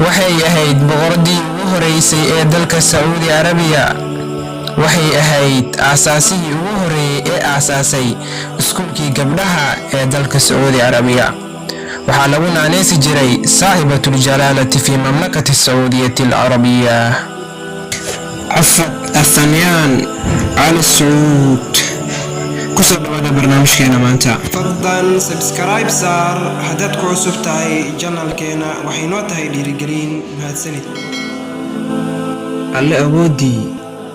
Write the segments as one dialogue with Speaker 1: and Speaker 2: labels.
Speaker 1: waxay ahayd boqoradii ugu horeysay ee dalka Saudi Arabia. waxay ahayd aasaasihii ugu horeeyay ee aasaasay iskuulkii gabdhaha ee dalka Saudi Arabia. waxaa lagu naanaysi jiray saaxibatul jalaalati fi mamlakati Saudiyati al-Arabia. عفت الثانيان على السعود كسر هذا برنامجنا مانتا
Speaker 2: فضلا سبسكرايب صار حددكو عصب تاعي جنال كينا وحينوتها ديريجرين بهالسنة
Speaker 1: alle awoodii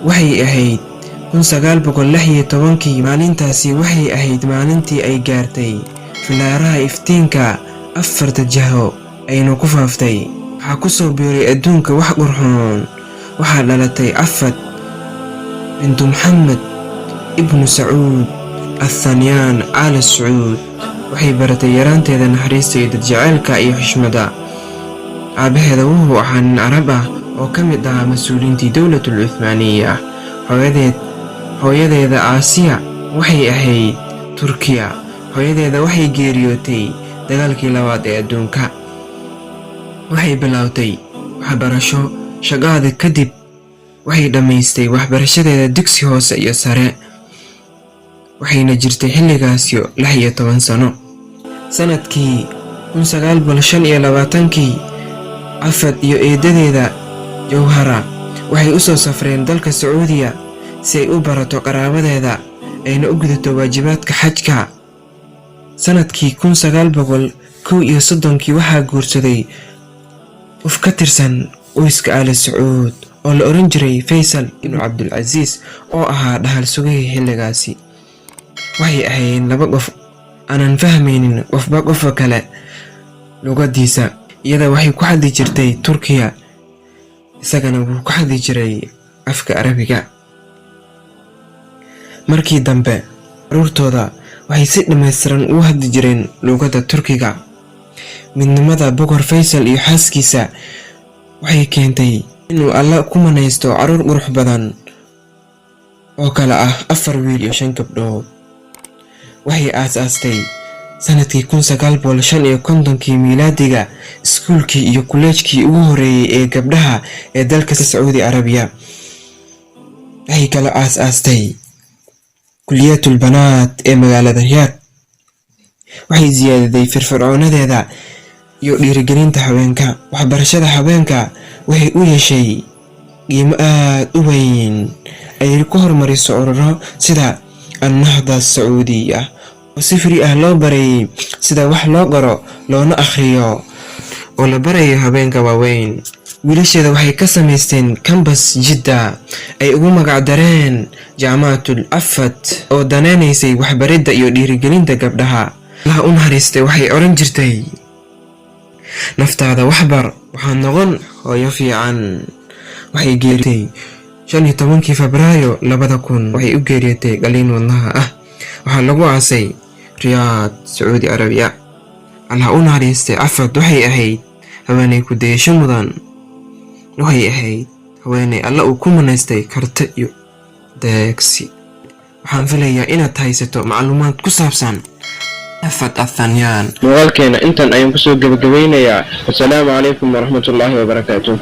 Speaker 1: waxay ahayd 1916 maalintaasi waxay ahayd maalintii ay gaartay filaaraha iftiinka afarta jaho aynu ku faaftay. waxaa ku soo biiray adduunka wax qurxoon. waxaa dhalatay Afad bintu Maxamed ibnu Sacuud الثانيان على السعود. waxay baratay yaraanteeda naxariista iyo dadjaceylka iyo xushmada. aabaheeda wuxuu ahaa nin Arab ah oo ka mid ahaa mas-uuliyiintii dowladul Cuthmaaniya. hooyadeeda Aasiya waxay ahayd Turkiya. hooyadeeda waxay geeriyootay dagaalkii labaad ee adduunka. waxay bilowday waxbarasho shaqada kadib waxay dhammaystay waxbarashadeeda dugsi hoose iyo sare. waxayna jirtay xilligaasi 16 sano. sanadkii 1925 Afad iyo eedadeeda Jawhara waxay u soo safreen dalka Sacuudiya si ay u barato qaraabadeeda ayna u gudato waajibaadka xajka. sanadkii 1931 waxaa guursaday qof ka tirsan qoyska Aali Sacuud oo la oran jiray Faysal ibn Abdulaziz oo ahaa dhaxal sugayay xilligaasi. waxay ahaayeen laba qof aanan fahmaynin qofba qofka kale luqadiisa. iyada waxay ku hadli jirtay Turkiya, isagana wuu ku hadli jiray afka Arabiga. markii dambe caruurtooda waxay si dhammaystiran u hadli jireen luqadda Turkiga. midnimada boqor Faysal iyo xaaskiisa waxay keentay inuu alla ku manaysto caruur qurux badan oo kala ah 4 wiil iyo 5 gabdhood. waxay aasaastay sanadkii 1955 miilaadiga iskuulkii iyo kuleejkii ugu horeeyay ee gabdhaha ee dalka Saudi Arabia. waxay kala aasaastay kuliyatul banaat ee magaalada Riyaad. waxay ziyaadaday firfircoonadeeda iyo dhiirigelinta haweenka. waxbarashada haweenka waxay u yeeshay qiimo aad u weyn. ay ku hormariso ururo sida النهضة السعودية وسفري أهلو بري سيدا wax loo qoro loona akhriyo oo la barayo habeenka waaweyn. wiilasheeda waxay ka samaysteen campus Jidda ay ugu magac dareen jaamacatul Afad oo danaynaysay waxbaridda iyo dhiirigelinta gabdhaha. Allah u naxariistay waxay oran jirtay naftaada waxbar waxaan noqon hooyo fiican. waxay geeritay 15 Febraayo 2000 waxay u geeriyootay qaliin wadnaha ah. waxaa lagu aasay Riyaad, Saudi Arabia. Allah u naxariistay Afad waxay ahayd haweeney ku dayasho mudan. waxay ahayd haweeney alla uu ku manaystay karti iyo deeqsi. waxaan filayaa inaad haysato macluumaad ku saabsan Afad الثانيان. muuqaalkeena intan ayaan ku soo gabagabeynayaa. Assalaamu calaykum wa rahmatullaahi wa barakaatuh.